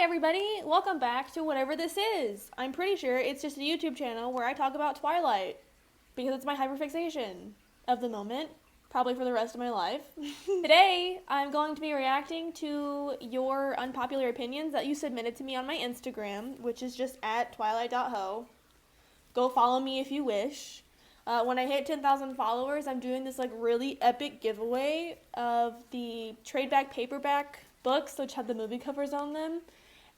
everybody, welcome back to whatever this is. I'm pretty sure it's just a YouTube channel where I talk about Twilight, because it's my hyperfixation of the moment, probably for the rest of my life. Today, I'm going to be reacting to your unpopular opinions that you submitted to me on my Instagram, which is just at Twilight.Hoe. Go follow me if you wish. When I hit 10,000 followers, I'm doing this really epic giveaway of the trade back paperback books, which have the movie covers on them.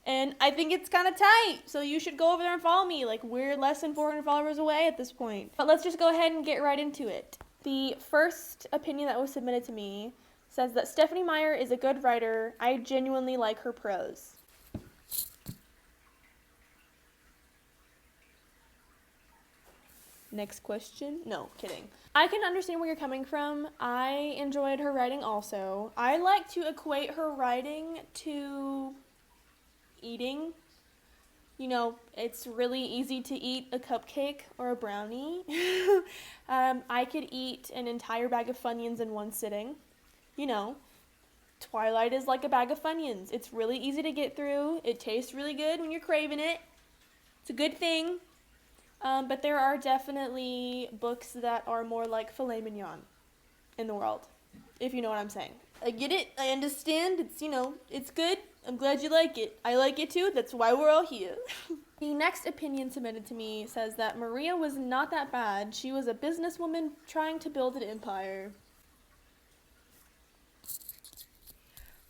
And I think it's kind of tight, so you should go over there and follow me. We're less than 400 followers away at this point. But let's just go ahead and get right into it. The first opinion that was submitted to me says that Stephenie Meyer is a good writer. I genuinely like her prose. Next question. No, kidding. I can understand where you're coming from. I enjoyed her writing also. I like to equate her writing to eating. You know, it's really easy to eat a cupcake or a brownie. I could eat an entire bag of Funyuns in one sitting. You know, Twilight is like a bag of Funyuns. It's really easy to get through. It tastes really good when you're craving it. It's a good thing. But there are definitely books that are more like filet mignon in the world, if you know what I'm saying. I get it. I understand. It's good. I'm glad you like it. I like it too. That's why we're all here. The next opinion submitted to me says that Maria was not that bad. She was a businesswoman trying to build an empire.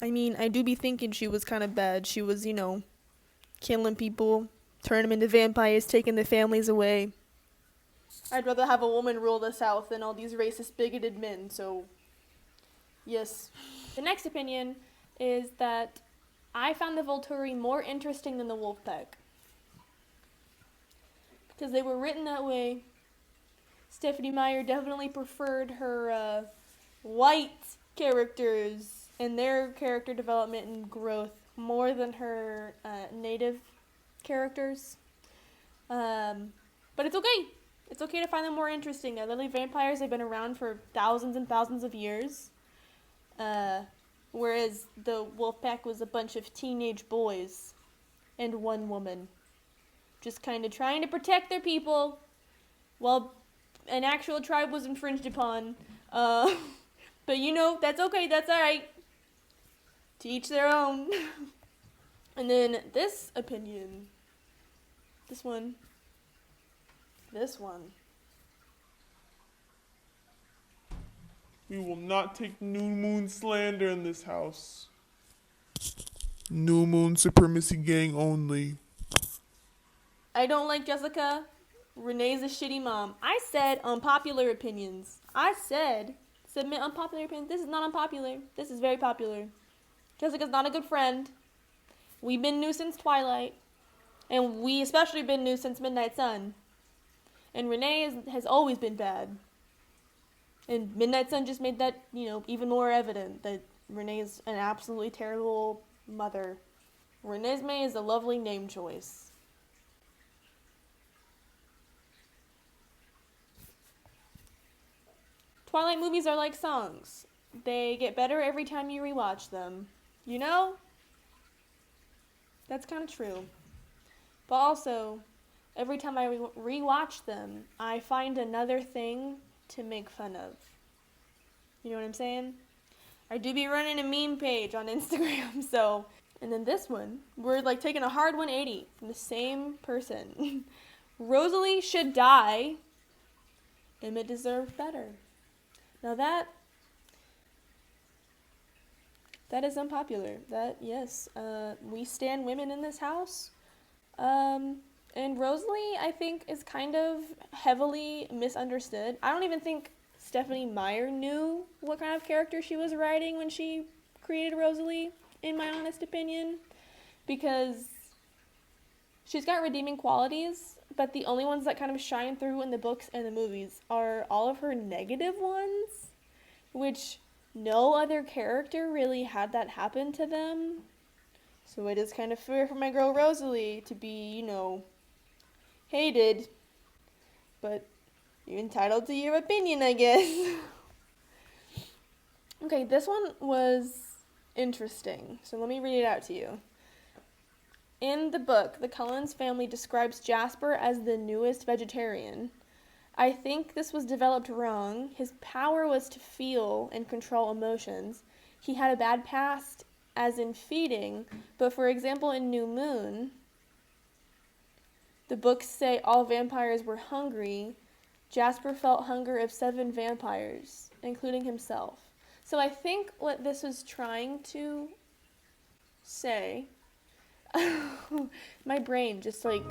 I mean, I do be thinking she was kind of bad. She was, killing people, turning them into vampires, taking their families away. I'd rather have a woman rule the South than all these racist, bigoted men, so yes. The next opinion is that I found the Volturi more interesting than the Wolfpack. Because they were written that way. Stephenie Meyer definitely preferred her white characters and their character development and growth more than her native characters. But it's okay. It's okay to find them more interesting. They're literally vampires. They've been around for thousands and thousands of years. Whereas the Wolfpack was a bunch of teenage boys and one woman. Just kind of trying to protect their people while an actual tribe was infringed upon. But that's okay. That's alright. To each their own. And then this opinion. This one. We will not take new moon slander in this house. New moon supremacy gang only. I don't like Jessica. Renee's a shitty mom. I said unpopular opinions. I said submit unpopular opinions. This is not unpopular. This is very popular. Jessica's not a good friend. We've been new since Twilight. And we especially been new since Midnight Sun. And Renee has always been bad. And Midnight Sun just made that, even more evident that Renee is an absolutely terrible mother. Renesmee is a lovely name choice. Twilight movies are like songs. They get better every time you rewatch them. That's kind of true. But also, every time I rewatch them, I find another thing to make fun of. You know what I'm saying? I do be running a meme page on Instagram, so. And then this one, we're taking a hard 180 from the same person. Rosalie should die. Emmett deserved better. Now that is unpopular. Yes, we stand women in this house. And Rosalie, I think, is kind of heavily misunderstood. I don't even think Stephenie Meyer knew what kind of character she was writing when she created Rosalie, in my honest opinion, because she's got redeeming qualities, but the only ones that kind of shine through in the books and the movies are all of her negative ones, which no other character really had that happen to them. So it is kind of fair for my girl Rosalie to be, hated. But you're entitled to your opinion, I guess. Okay, this one was interesting. So let me read it out to you. In the book, the Cullens family describes Jasper as the newest vegetarian. I think this was developed wrong. His power was to feel and control emotions. He had a bad past as in feeding, but for example in New Moon, the books say all vampires were hungry. Jasper felt hunger of 7 vampires, including himself. So I think what this was trying to say, my brain just like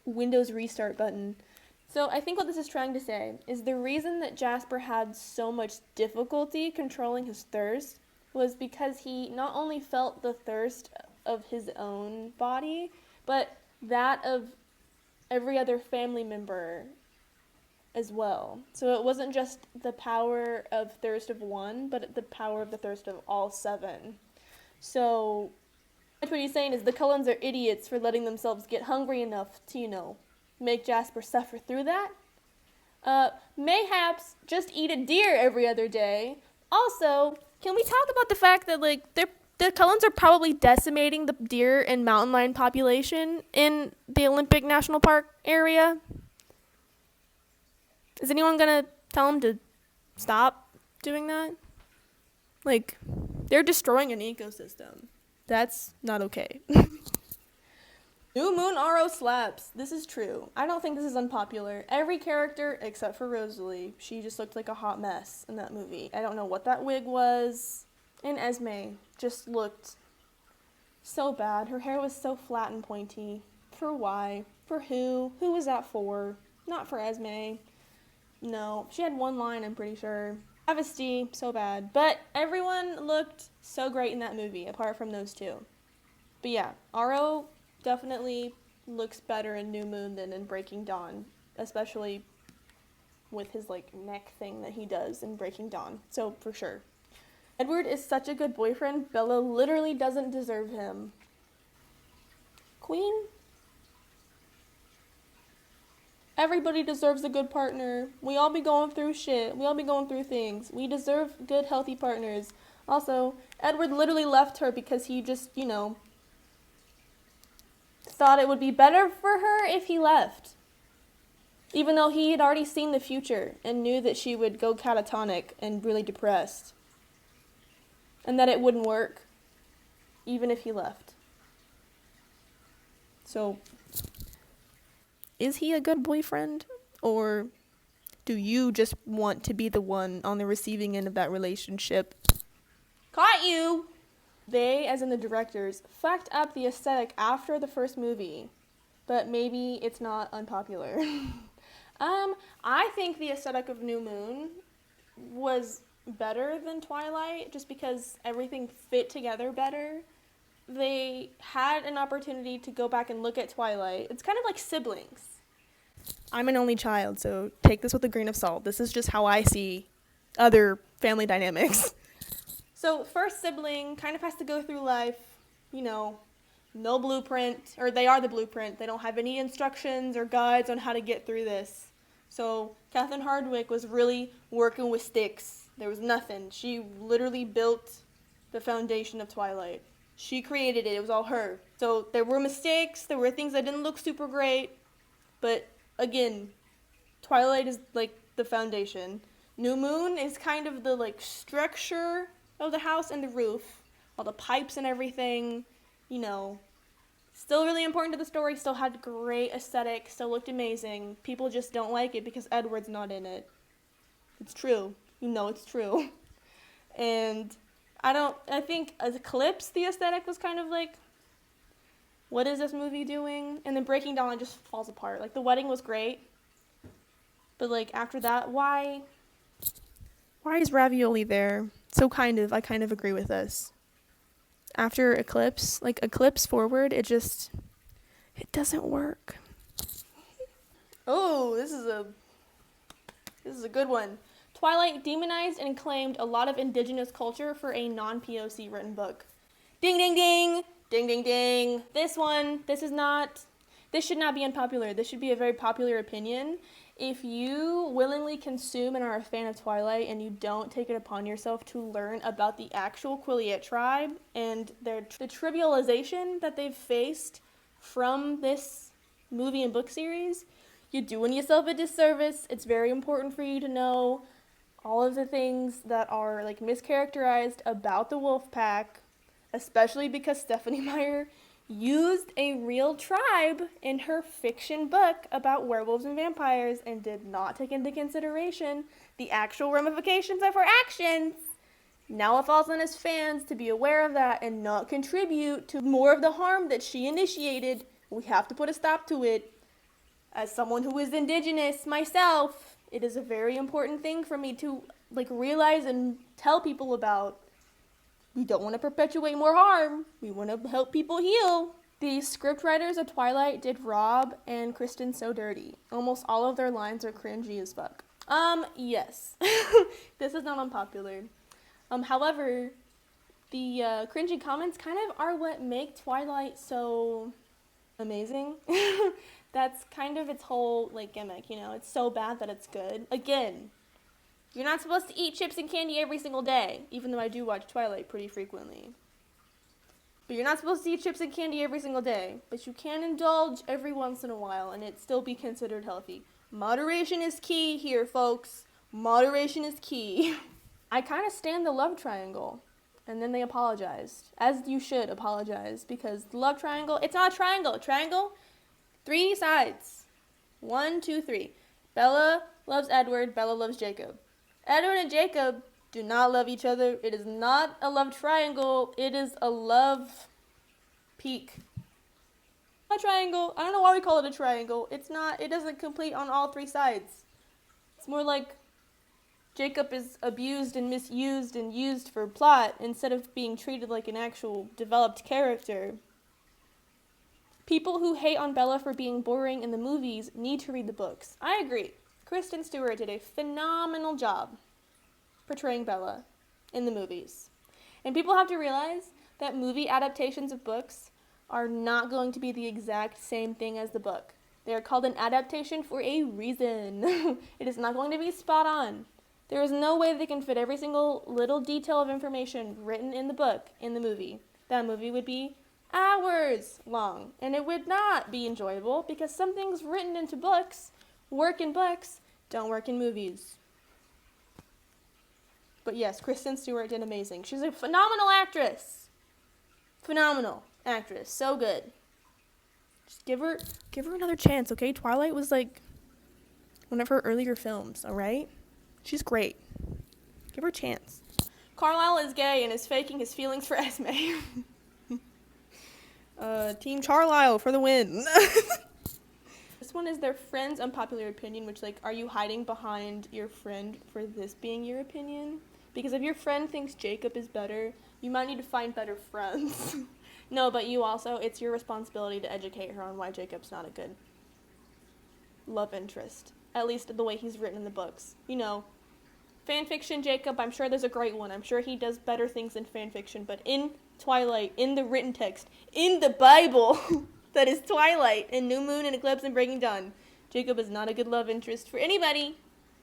Windows restart button. So I think what this is trying to say is the reason that Jasper had so much difficulty controlling his thirst was because he not only felt the thirst of his own body, but that of every other family member as well. So it wasn't just the power of thirst of one, but the power of the thirst of all 7. So what he's saying is the Cullens are idiots for letting themselves get hungry enough to, make Jasper suffer through that. Mayhaps just eat a deer every other day. Also, can we talk about the fact that the Cullens are probably decimating the deer and mountain lion population in the Olympic National Park area? Is anyone gonna tell them to stop doing that? They're destroying an ecosystem. That's not okay. New Moon RO slaps. This is true. I don't think this is unpopular. Every character, except for Rosalie, she just looked like a hot mess in that movie. I don't know what that wig was. And Esme just looked so bad. Her hair was so flat and pointy. For why? For who? Who was that for? Not for Esme. No. She had one line, I'm pretty sure. Travesty, so bad. But everyone looked so great in that movie, apart from those 2. But yeah, RO definitely looks better in New Moon than in Breaking Dawn, especially with his neck thing that he does in Breaking Dawn. So for sure. Edward is such a good boyfriend. Bella literally doesn't deserve him. Queen? Everybody deserves a good partner. We all be going through shit. We all be going through things. We deserve good, healthy partners. Also, Edward literally left her because he just, thought it would be better for her if he left. Even though he had already seen the future and knew that she would go catatonic and really depressed. And that it wouldn't work, even if he left. So, is he a good boyfriend? Or do you just want to be the one on the receiving end of that relationship? Caught you! They, as in the directors, fucked up the aesthetic after the first movie. But maybe it's not unpopular. I think the aesthetic of New Moon was better than Twilight, just because everything fit together better. They had an opportunity to go back and look at Twilight. It's kind of like siblings. I'm an only child, so take this with a grain of salt. This is just how I see other family dynamics. So first sibling kind of has to go through life, no blueprint, or they are the blueprint. They don't have any instructions or guides on how to get through this. So Catherine Hardwicke was really working with sticks. There was nothing. She literally built the foundation of Twilight. She created it. It was all her. So there were mistakes. There were things that didn't look super great. But again, Twilight is the foundation. New Moon is kind of the structure of the house and the roof, all the pipes and everything, still really important to the story, still had great aesthetic, still looked amazing. People just don't like it because Edward's not in it. It's true. It's true. And I think as Eclipse, the aesthetic was kind of what is this movie doing? And then Breaking Dawn just falls apart. The wedding was great, but after that, why is Ravioli there? So I kind of agree with this. After Eclipse, Eclipse forward, it doesn't work. Oh, this is a good one. Twilight demonized and claimed a lot of Indigenous culture for a non-POC written book. Ding, ding, ding. Ding, ding, ding. This should not be unpopular. This should be a very popular opinion. If you willingly consume and are a fan of Twilight and you don't take it upon yourself to learn about the actual Quileute tribe and the trivialization that they've faced from this movie and book series, you're doing yourself a disservice. It's very important for you to know all of the things that are like mischaracterized about the wolf pack, especially because Stephanie Meyer used a real tribe in her fiction book about werewolves and vampires and did not take into consideration the actual ramifications of her actions. Now it falls on us fans to be aware of that and not contribute to more of the harm that she initiated. We have to put a stop to it. As someone who is Indigenous myself, it is a very important thing for me to realize and tell people about. We don't want to perpetuate more harm. We want to help people heal. The scriptwriters of Twilight did Rob and Kristen so dirty. Almost all of their lines are cringy as fuck. Yes. This is not unpopular. However, the cringy comments kind of are what make Twilight so amazing. That's kind of its whole gimmick, It's so bad that it's good. Again, you're not supposed to eat chips and candy every single day, even though I do watch Twilight pretty frequently. But you're not supposed to eat chips and candy every single day, but you can indulge every once in a while and it still be considered healthy. Moderation is key here, folks. Moderation is key. I kind of stand the love triangle. And then they apologized. As you should apologize, because the love triangle, it's not a triangle. Triangle, 3 sides. 1, 2, 3. Bella loves Edward, Bella loves Jacob. Edward and Jacob do not love each other. It is not a love triangle. It is a love peak. A triangle. I don't know why we call it a triangle. It doesn't complete on all 3 sides. It's more like Jacob is abused and misused and used for plot instead of being treated like an actual developed character. People who hate on Bella for being boring in the movies need to read the books. I agree. Kristen Stewart did a phenomenal job portraying Bella in the movies. And people have to realize that movie adaptations of books are not going to be the exact same thing as the book. They are called an adaptation for a reason. It is not going to be spot on. There is no way they can fit every single little detail of information written in the book in the movie. That movie would be hours long, and it would not be enjoyable because some things written into books work in books, don't work in movies. But yes, Kristen Stewart did amazing. She's a phenomenal actress. Phenomenal actress. So good. Just give her another chance, okay? Twilight was one of her earlier films, alright? She's great. Give her a chance. Carlisle is gay and is faking his feelings for Esme. Team Carlisle for the win. This one is their friend's unpopular opinion, which, are you hiding behind your friend for this being your opinion? Because if your friend thinks Jacob is better, you might need to find better friends. No, but it's your responsibility to educate her on why Jacob's not a good love interest. At least the way he's written in the books. Fanfiction Jacob, I'm sure there's a great one. I'm sure he does better things than fanfiction, but in Twilight, in the written text, in the Bible, that is Twilight, and New Moon and Eclipse and Breaking Dawn, Jacob is not a good love interest for anybody.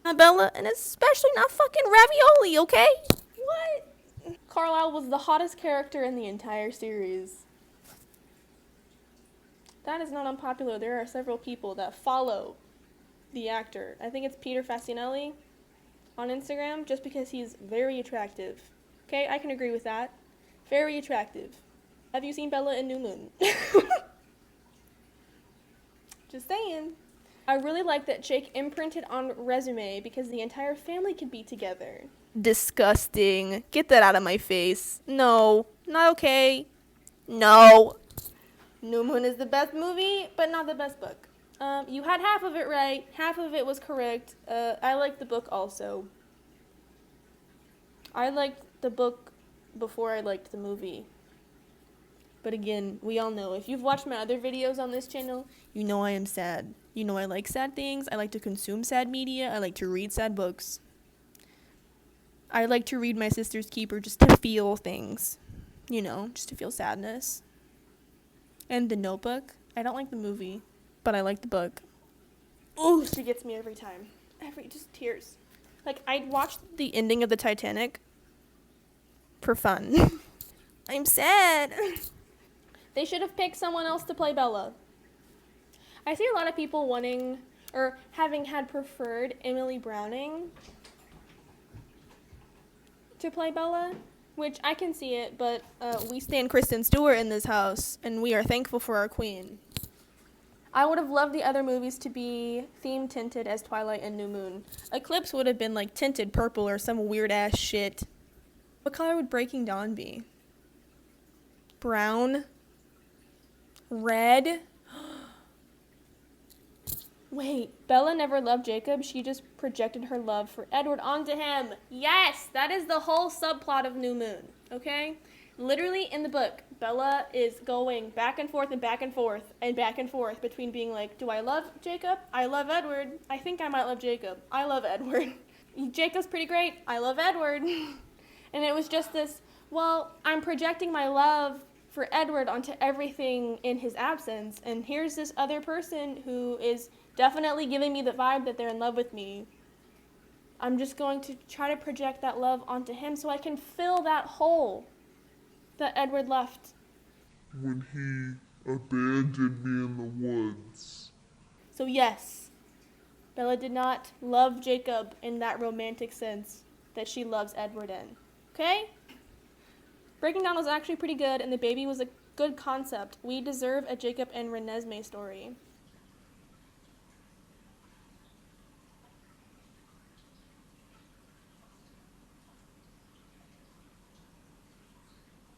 Not Bella, and especially not fucking Ravioli, okay? What? Carlisle was the hottest character in the entire series. That is not unpopular. There are several people that follow the actor. I think it's Peter Facinelli on Instagram, just because he's very attractive. Okay, I can agree with that. Very attractive. Have you seen Bella in New Moon? Just saying. I really like that Jake imprinted on Resume because the entire family could be together. Disgusting. Get that out of my face. No, not okay. No. New Moon is the best movie, but not the best book. You had half of it right. Half of it was correct. I liked the book also. I liked the book before I liked the movie. But again, we all know, if you've watched my other videos on this channel, you know I am sad. You know I like sad things. I like to consume sad media. I like to read sad books. I like to read My Sister's Keeper just to feel things. Just to feel sadness. And The Notebook. I don't like the movie, but I like the book. Ooh, she gets me every time. Just tears. Like, I'd watch the ending of the Titanic for fun. I'm sad. They should have picked someone else to play Bella. I see a lot of people wanting, or having had preferred Emily Browning to play Bella, which I can see it, but we stand Kristen Stewart in this house, and we are thankful for our queen. I would have loved the other movies to be theme tinted as Twilight and New Moon. Eclipse would have been like tinted purple or some weird ass shit. What color would Breaking Dawn be? Brown? Red? Wait, Bella never loved Jacob. She just projected her love for Edward onto him. Yes, that is the whole subplot of New Moon, okay? Literally in the book, Bella is going back and forth and back and forth and back and forth between being like, do I love Jacob? I love Edward. I think I might love Jacob. I love Edward. Jacob's pretty great. I love Edward. And it was just this, well, I'm projecting my love for Edward onto everything in his absence, and here's this other person who is definitely giving me the vibe that they're in love with me. I'm just going to try to project that love onto him so I can fill that hole that Edward left. When he abandoned me in the woods. So yes, Bella did not love Jacob in that romantic sense that she loves Edward in. Okay? Breaking Dawn was actually pretty good, and the baby was a good concept. We deserve a Jacob and Renesmee story.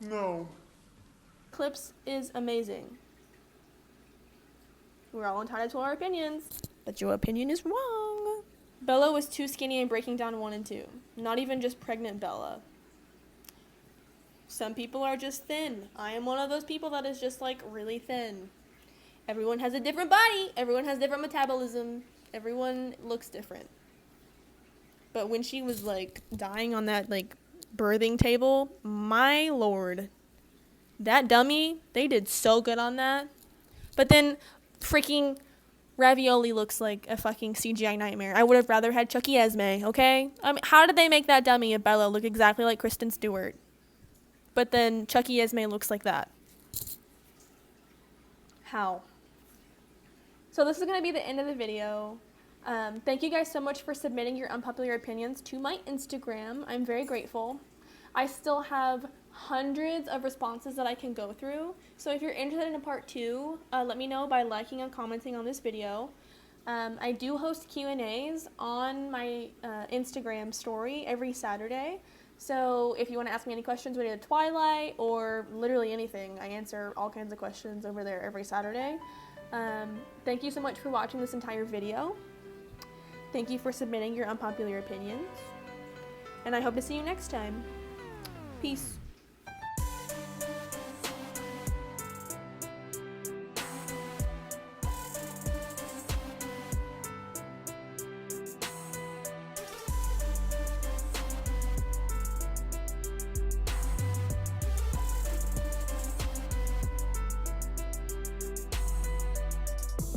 No. Eclipse is amazing. We're all entitled to our opinions, but your opinion is wrong. Bella was too skinny in Breaking Dawn 1 and 2. Not even just pregnant Bella. Some people are just thin. I am one of those people that is just like really thin. Everyone has a different body. Everyone has different metabolism. Everyone looks different. But when she was like dying on that like birthing table, my lord, that dummy, they did so good on that. But then freaking Ravioli looks like a fucking CGI nightmare. I would have rather had Chucky Esme, okay? I mean, how did they make that dummy of Bella look exactly like Kristen Stewart? But then Chucky Esme looks like that. How? So this is going to be the end of the video. Thank you guys so much for submitting your unpopular opinions to my Instagram. I'm very grateful. I still have hundreds of responses that I can go through. So if you're interested in a part 2, let me know by liking and commenting on this video. I do host Q&As on my Instagram story every Saturday. So if you want to ask me any questions related to Twilight or literally anything, I answer all kinds of questions over there every Saturday. Thank you so much for watching this entire video. Thank you for submitting your unpopular opinions. And I hope to see you next time. Peace.